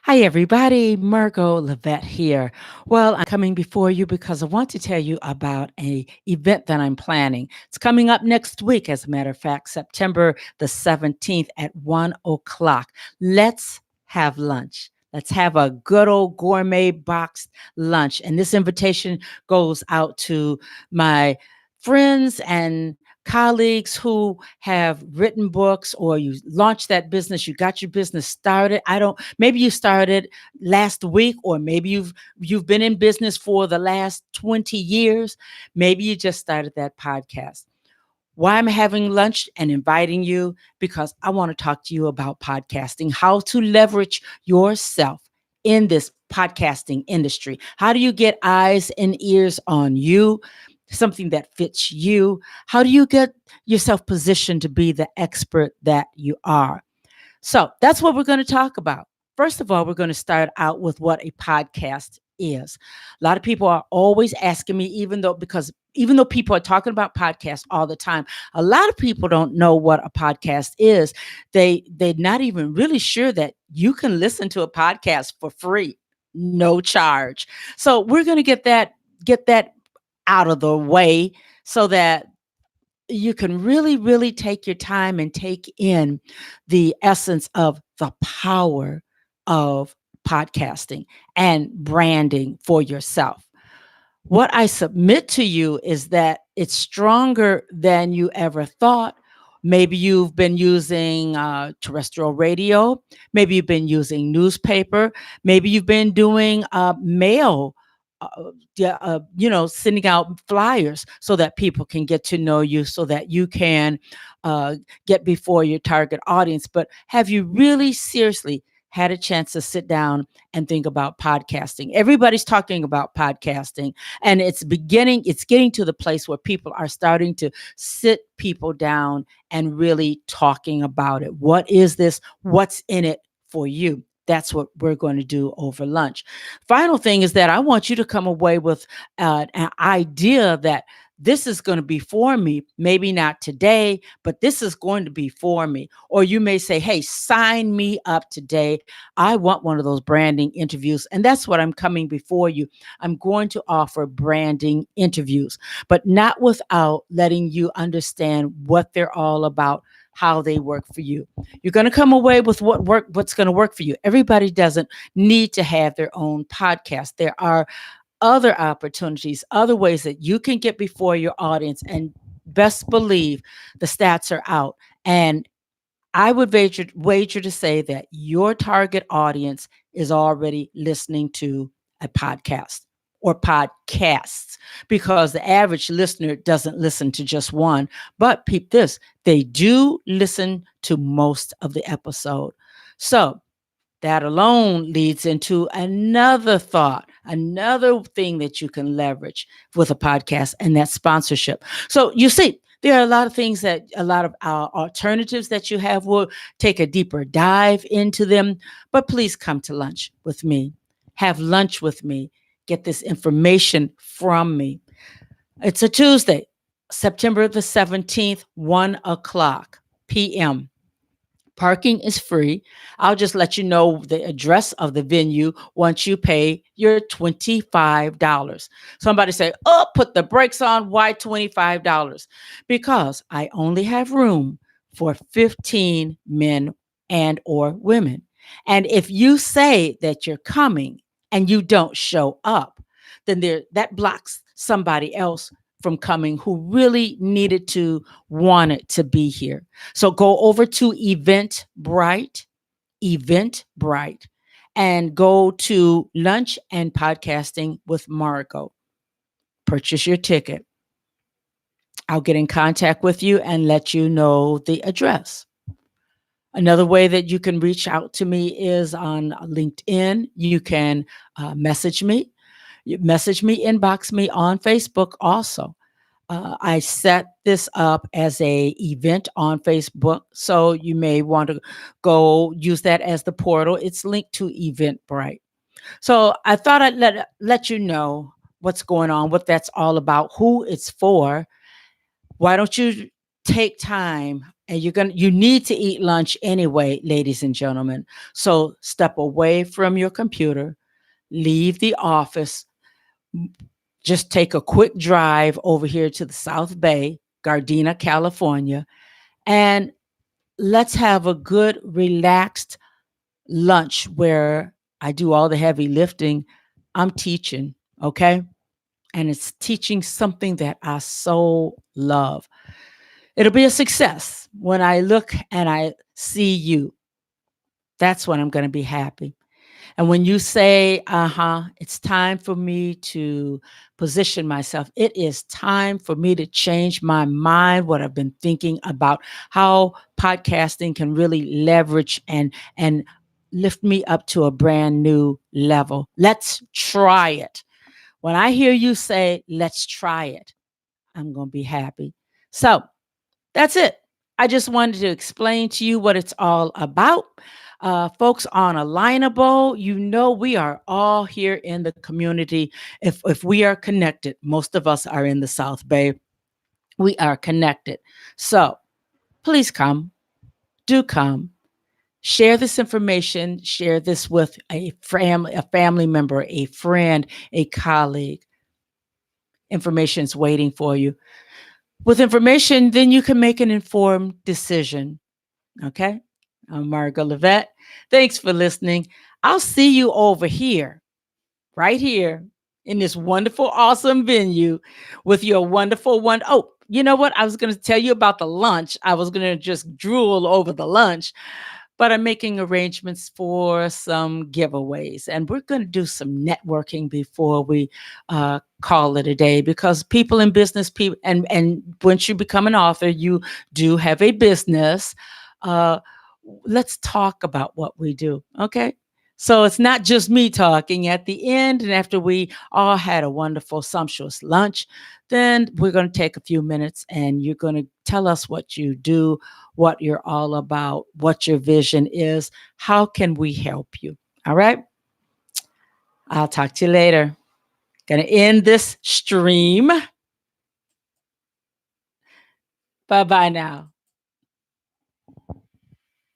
Hi, everybody. Margo Lovett here. Well, I'm coming before you because I want to tell you about a event that I'm planning. It's coming up next week, as a matter of fact, September the 17th at 1 o'clock. Let's have lunch. Let's have a good old gourmet boxed lunch. And this invitation goes out to my friends and colleagues who have written books, or you launched that business, you got your business started. I don't Maybe you started last week, or maybe you've been in business for the last 20 years. Maybe you just started that podcast. Why I'm having lunch and inviting you? Because I want to talk to you about podcasting, how to leverage yourself in this podcasting industry. How do you get eyes and ears on you? Something that fits you. How do you get yourself positioned to be the expert that you are? So that's what we're going to talk about. First of all, we're going to start out with what a podcast is. A lot of people are always asking me, even though people are talking about podcasts all the time, a lot of people don't know what a podcast is. They're not even really sure that you can listen to a podcast for free, no charge. So we're going to get that out of the way so that you can really take your time and take in the essence of the power of podcasting and branding for yourself. What I submit to you is that it's stronger than you ever thought. Maybe you've been using terrestrial radio. Maybe you've been using newspaper. Maybe you've been doing mail, yeah, sending out flyers so that people can get to know you, so that you can uh, get before your target audience. But have you really seriously had a chance to sit down and think about podcasting? Everybody's talking about podcasting, and it's getting to the place where people are starting to sit people down and really talking about it. What is this? What's in it for you? That's what we're going to do over lunch. Final thing is that I want you to come away with an idea that this is going to be for me. Maybe not today, but this is going to be for me. Or you may say, hey, sign me up today. I want one of those branding interviews. And that's what I'm coming before you. I'm going to offer branding interviews, but not without letting you understand what they're all about, how they work for you. You're going to come away with what's going to work for you. Everybody doesn't need to have their own podcast. There are other opportunities, other ways that you can get before your audience. And best believe the stats are out. And I would wager to say that your target audience is already listening to a podcast or podcasts, because the average listener doesn't listen to just one. But peep this, they do listen to most of the episode. So that alone leads into another thought, another thing that you can leverage with a podcast, and that's sponsorship. So you see, there are a lot of things that a lot of alternatives that you have. We'll take a deeper dive into them, but please come to lunch with me. Have lunch with me. Get this information from me. It's a Tuesday, September the 17th, 1 o'clock p.m. Parking is free. I'll just let you know the address of the venue once you pay your $25. Somebody say, oh, put the brakes on. Why $25? Because I only have room for 15 men and or women. And if you say that you're coming and you don't show up, then that blocks somebody else from coming who really needed to, wanted to be here. So go over to Eventbrite, and go to Lunch and Podcasting with Margo. Purchase your ticket. I'll get in contact with you and let you know the address. Another way that you can reach out to me is on LinkedIn. You can message me. You message me, inbox me on Facebook also. I set this up as a event on Facebook, so you may want to go use that as the portal. It's linked to Eventbrite. So I thought I'd let you know what's going on, what that's all about, who it's for. Why don't you take time and you need to eat lunch anyway, ladies and gentlemen. So step away from your computer, leave the office, just take a quick drive over here to the South Bay, Gardena, California, and let's have a good, relaxed lunch where I do all the heavy lifting. I'm teaching, okay? And it's teaching something that I so love. It'll be a success when I look and I see you. That's when I'm going to be happy. And when you say, it's time for me to position myself, it is time for me to change my mind, what I've been thinking about, how podcasting can really leverage and lift me up to a brand new level. Let's try it. When I hear you say, let's try it, I'm going to be happy. So that's it. I just wanted to explain to you what it's all about. Folks on Alignable, you know we are all here in the community. If we are connected, most of us are in the South Bay. We are connected. So please come, do come. Share this information. Share this with a family member, a friend, a colleague. Information is waiting for you. With information, then you can make an informed decision. Okay. I'm Margo Lovett. Thanks for listening. I'll see you over here, right here in this wonderful, awesome venue with your wonderful one. Oh, you know what? I was going to tell you about the lunch. I was going to just drool over the lunch, but I'm making arrangements for some giveaways. And we're going to do some networking before we call it a day, because people in business, people, and once you become an author, you do have a business. Uh, let's talk about what we do. Okay. So it's not just me talking at the end. And after we all had a wonderful, sumptuous lunch, then we're going to take a few minutes and you're going to tell us what you do, what you're all about, what your vision is. How can we help you? All right. I'll talk to you later. Going to end this stream. Bye bye now.